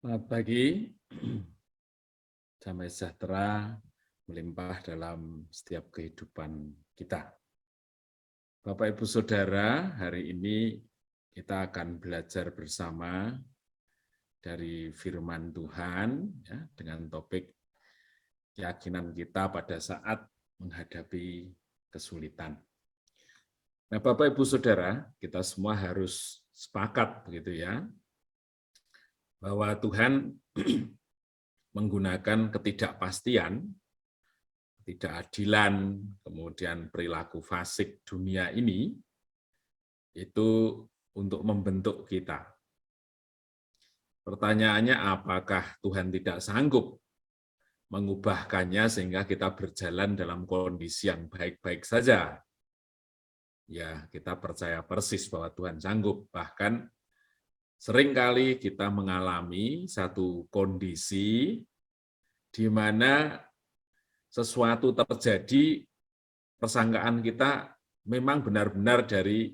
Selamat pagi, damai sejahtera melimpah dalam setiap kehidupan kita. Bapak Ibu Saudara, hari ini kita akan belajar bersama dari firman Tuhan ya, dengan topik keyakinan kita pada saat menghadapi kesulitan. Nah, Bapak Ibu Saudara, kita semua harus sepakat begitu ya, bahwa Tuhan menggunakan ketidakpastian, ketidakadilan, kemudian perilaku fasik dunia ini, itu untuk membentuk kita. Pertanyaannya, apakah Tuhan tidak sanggup mengubahkannya sehingga kita berjalan dalam kondisi yang baik-baik saja? Ya, kita percaya persis bahwa Tuhan sanggup. Bahkan seringkali kita mengalami satu kondisi di mana sesuatu terjadi, persangkaan kita memang benar-benar dari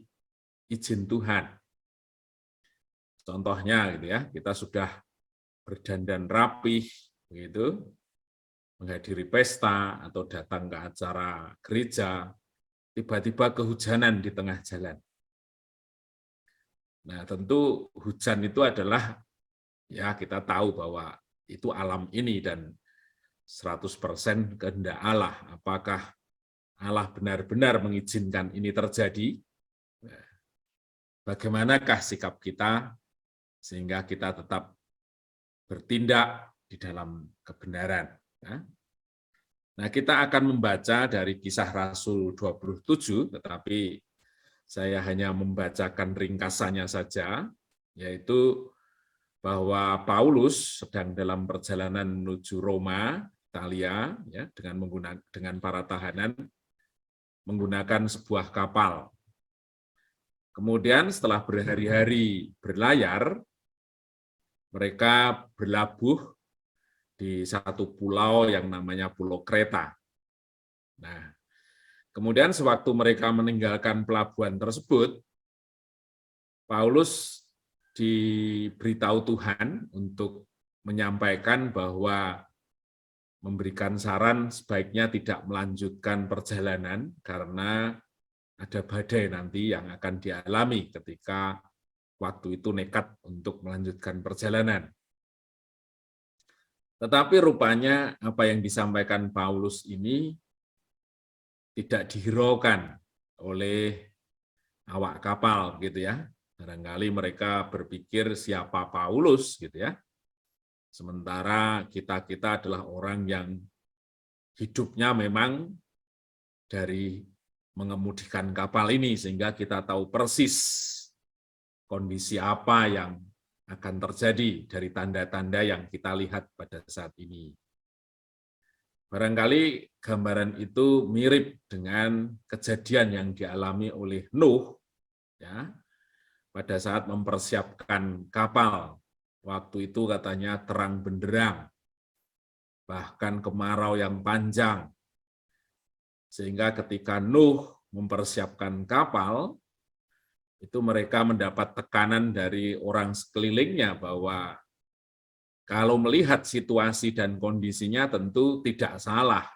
izin Tuhan. Contohnya gitu ya, kita sudah berdandan rapih begitu, menghadiri pesta atau datang ke acara gereja, tiba-tiba kehujanan di tengah jalan. Nah, tentu hujan itu adalah ya kita tahu bahwa itu alam ini dan 100% kehendak Allah. Apakah Allah benar-benar mengizinkan ini terjadi? Bagaimanakah sikap kita sehingga kita tetap bertindak di dalam kebenaran. Nah, kita akan membaca dari Kisah Rasul 27, tetapi saya hanya membacakan ringkasannya saja, yaitu bahwa Paulus sedang dalam perjalanan menuju Roma, Italia, ya, dengan para tahanan, menggunakan sebuah kapal. Kemudian setelah berhari-hari berlayar, mereka berlabuh di satu pulau yang namanya Pulau Kreta. Nah, kemudian sewaktu mereka meninggalkan pelabuhan tersebut, Paulus diberitahu Tuhan untuk menyampaikan bahwa memberikan saran sebaiknya tidak melanjutkan perjalanan karena ada badai nanti yang akan dialami ketika waktu itu nekat untuk melanjutkan perjalanan. Tetapi rupanya apa yang disampaikan Paulus ini tidak dihiraukan oleh awak kapal gitu ya. Barangkali mereka berpikir siapa Paulus gitu ya. Sementara kita adalah orang yang hidupnya memang dari mengemudikan kapal ini sehingga kita tahu persis kondisi apa yang akan terjadi dari tanda-tanda yang kita lihat pada saat ini. Barangkali gambaran itu mirip dengan kejadian yang dialami oleh Nuh ya, pada saat mempersiapkan kapal. Waktu itu katanya terang benderang, bahkan kemarau yang panjang. Sehingga ketika Nuh mempersiapkan kapal, itu mereka mendapat tekanan dari orang sekelilingnya bahwa kalau melihat situasi dan kondisinya tentu tidak salah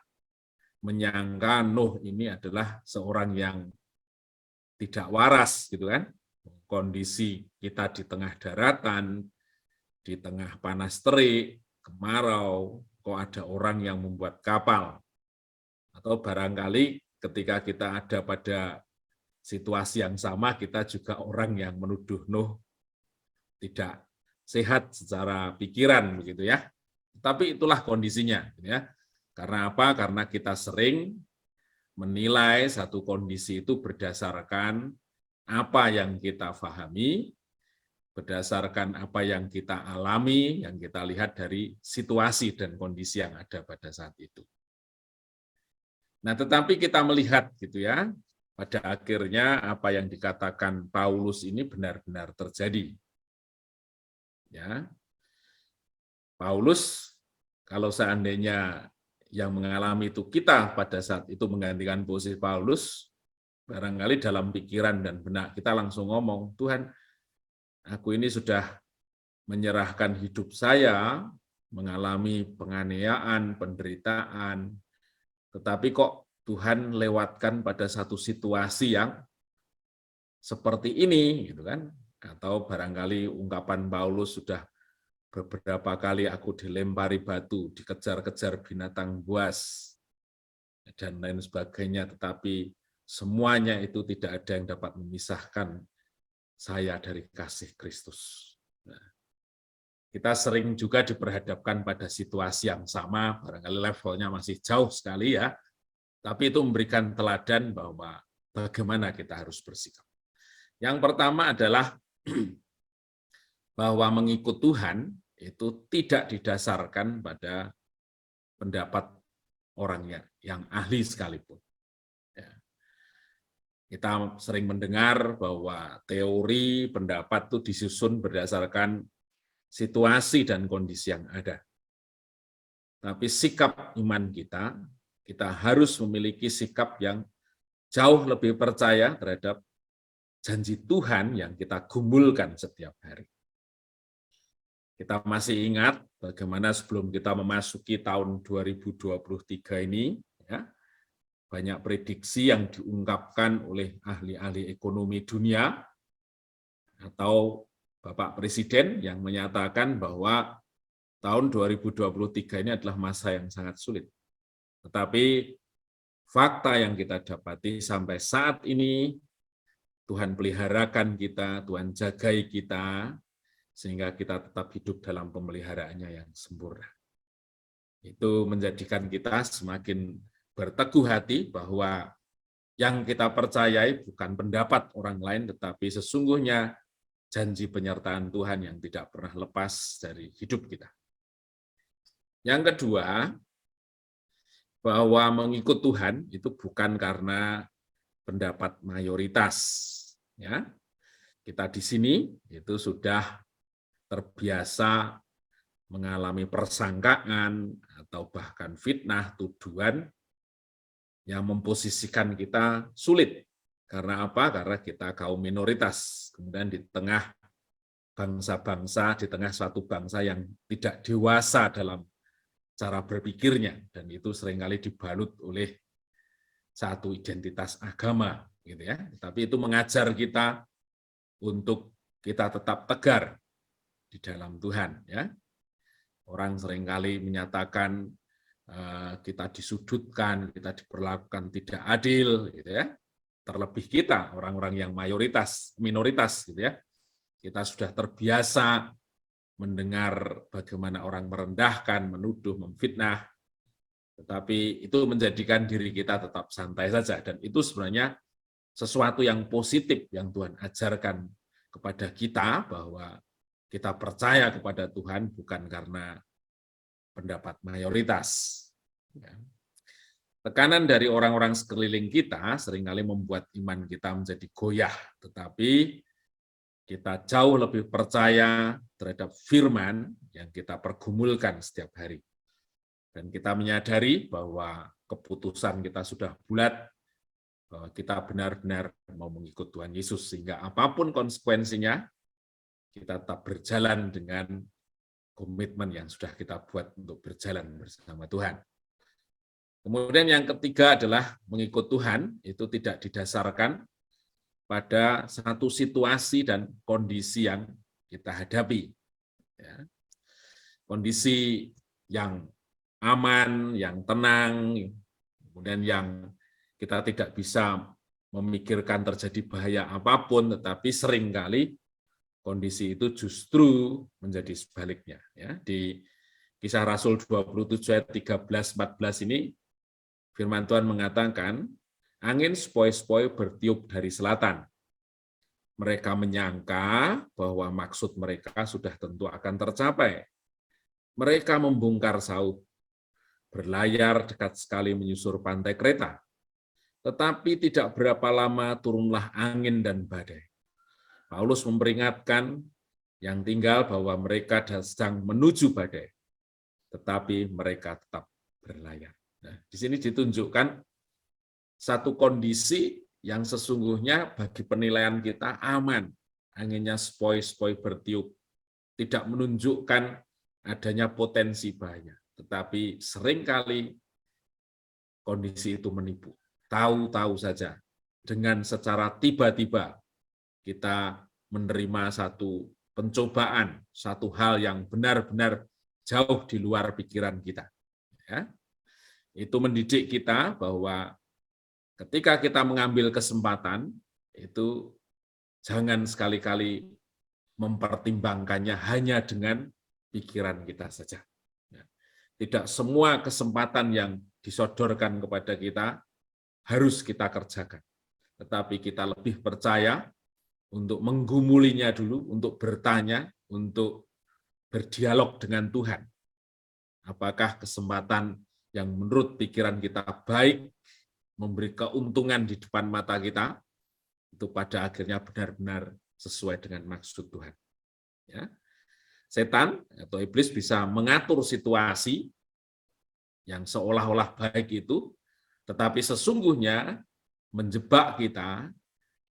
menyangka Nuh ini adalah seorang yang tidak waras gitu kan. Kondisi kita di tengah daratan, di tengah panas terik, kemarau, kok ada orang yang membuat kapal. Atau barangkali ketika kita ada pada situasi yang sama, kita juga orang yang menuduh Nuh tidak sehat secara pikiran begitu ya. Tapi itulah kondisinya ya. Karena apa? Karena kita sering menilai satu kondisi itu berdasarkan apa yang kita pahami, berdasarkan apa yang kita alami, yang kita lihat dari situasi dan kondisi yang ada pada saat itu. Nah, tetapi kita melihat gitu ya, pada akhirnya apa yang dikatakan Paulus ini benar-benar terjadi. Ya. Paulus kalau seandainya yang mengalami itu kita pada saat itu menggantikan posisi Paulus, barangkali dalam pikiran dan benak kita langsung ngomong, Tuhan, aku ini sudah menyerahkan hidup saya, mengalami penganiayaan, penderitaan, tetapi kok Tuhan lewatkan pada satu situasi yang seperti ini, gitu kan? Atau barangkali ungkapan Paulus sudah beberapa kali aku dilempari batu, dikejar-kejar binatang buas, dan lain sebagainya, tetapi semuanya itu tidak ada yang dapat memisahkan saya dari kasih Kristus. Nah, kita sering juga diperhadapkan pada situasi yang sama, barangkali levelnya masih jauh sekali ya, tapi itu memberikan teladan bahwa bagaimana kita harus bersikap. Yang pertama adalah bahwa mengikut Tuhan itu tidak didasarkan pada pendapat orangnya yang ahli sekalipun. Ya. Kita sering mendengar bahwa teori pendapat itu disusun berdasarkan situasi dan kondisi yang ada. Tapi sikap iman kita harus memiliki sikap yang jauh lebih percaya terhadap janji Tuhan yang kita gumulkan setiap hari. Kita masih ingat bagaimana sebelum kita memasuki tahun 2023 ini, ya, banyak prediksi yang diungkapkan oleh ahli-ahli ekonomi dunia atau Bapak Presiden yang menyatakan bahwa tahun 2023 ini adalah masa yang sangat sulit. Tetapi fakta yang kita dapati sampai saat ini, Tuhan peliharakan kita, Tuhan jagai kita, sehingga kita tetap hidup dalam pemeliharaannya yang sempurna. Itu menjadikan kita semakin berteguh hati bahwa yang kita percayai bukan pendapat orang lain, tetapi sesungguhnya janji penyertaan Tuhan yang tidak pernah lepas dari hidup kita. Yang kedua, bahwa mengikut Tuhan itu bukan karena pendapat mayoritas. Ya, kita di sini itu sudah terbiasa mengalami persangkaan atau bahkan fitnah, tuduhan yang memposisikan kita sulit. Karena apa? Karena kita kaum minoritas. Kemudian di tengah bangsa-bangsa, di tengah suatu bangsa yang tidak dewasa dalam cara berpikirnya, dan itu seringkali dibalut oleh satu identitas agama, gitu ya. Tapi itu mengajar kita untuk kita tetap tegar di dalam Tuhan, ya. Orang seringkali menyatakan kita disudutkan, kita diperlakukan tidak adil, gitu ya. Terlebih kita orang-orang yang minoritas, gitu ya. Kita sudah terbiasa mendengar bagaimana orang merendahkan, menuduh, memfitnah, tetapi itu menjadikan diri kita tetap santai saja, dan itu sebenarnya sesuatu yang positif yang Tuhan ajarkan kepada kita, bahwa kita percaya kepada Tuhan bukan karena pendapat mayoritas. Tekanan dari orang-orang sekeliling kita seringkali membuat iman kita menjadi goyah, tetapi kita jauh lebih percaya terhadap firman yang kita pergumulkan setiap hari. Dan kita menyadari bahwa keputusan kita sudah bulat, bahwa kita benar-benar mau mengikut Tuhan Yesus, sehingga apapun konsekuensinya, kita tetap berjalan dengan komitmen yang sudah kita buat untuk berjalan bersama Tuhan. Kemudian yang ketiga adalah mengikut Tuhan, itu tidak didasarkan pada satu situasi dan kondisi yang kita hadapi. Ya. Kondisi yang aman, yang tenang, kemudian yang kita tidak bisa memikirkan terjadi bahaya apapun, tetapi seringkali kondisi itu justru menjadi sebaliknya. Ya. Di Kisah Rasul 27 ayat 13-14 ini, firman Tuhan mengatakan, angin sepoi-sepoi bertiup dari selatan. Mereka menyangka bahwa maksud mereka sudah tentu akan tercapai. Mereka membongkar saut, berlayar dekat sekali menyusur pantai Kreta. Tetapi tidak berapa lama turunlah angin dan badai. Paulus memperingatkan yang tinggal bahwa mereka sedang menuju badai, tetapi mereka tetap berlayar. Nah, di sini ditunjukkan satu kondisi yang sesungguhnya bagi penilaian kita aman. Anginnya sepoi-sepoi bertiup, tidak menunjukkan adanya potensi bahaya, tetapi seringkali kondisi itu menipu. Tahu-tahu saja, dengan secara tiba-tiba kita menerima satu pencobaan, satu hal yang benar-benar jauh di luar pikiran kita. Ya. Itu mendidik kita bahwa ketika kita mengambil kesempatan, itu jangan sekali-kali mempertimbangkannya hanya dengan pikiran kita saja. Tidak semua kesempatan yang disodorkan kepada kita harus kita kerjakan. Tetapi kita lebih percaya untuk menggumulinya dulu, untuk bertanya, untuk berdialog dengan Tuhan. Apakah kesempatan yang menurut pikiran kita baik, memberi keuntungan di depan mata kita, itu pada akhirnya benar-benar sesuai dengan maksud Tuhan. Ya. Setan atau iblis bisa mengatur situasi yang seolah-olah baik itu, tetapi sesungguhnya menjebak kita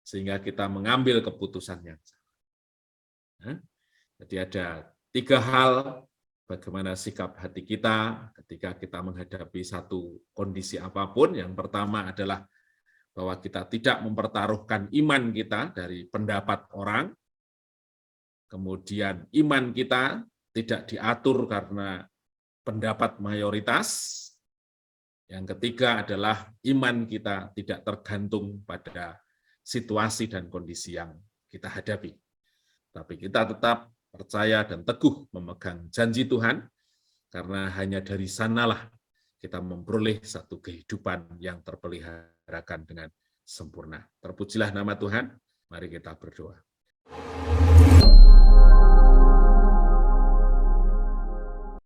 sehingga kita mengambil keputusan yang salah. Jadi ada 3 hal bagaimana sikap hati kita ketika kita menghadapi satu kondisi apapun. Yang pertama adalah bahwa kita tidak mempertaruhkan iman kita dari pendapat orang. Kemudian iman kita tidak diatur karena pendapat mayoritas. Yang ketiga adalah iman kita tidak tergantung pada situasi dan kondisi yang kita hadapi. Tapi kita tetap percaya dan teguh memegang janji Tuhan, karena hanya dari sanalah kita memperoleh satu kehidupan yang terpeliharakan dengan sempurna. Terpujilah nama Tuhan, mari kita berdoa.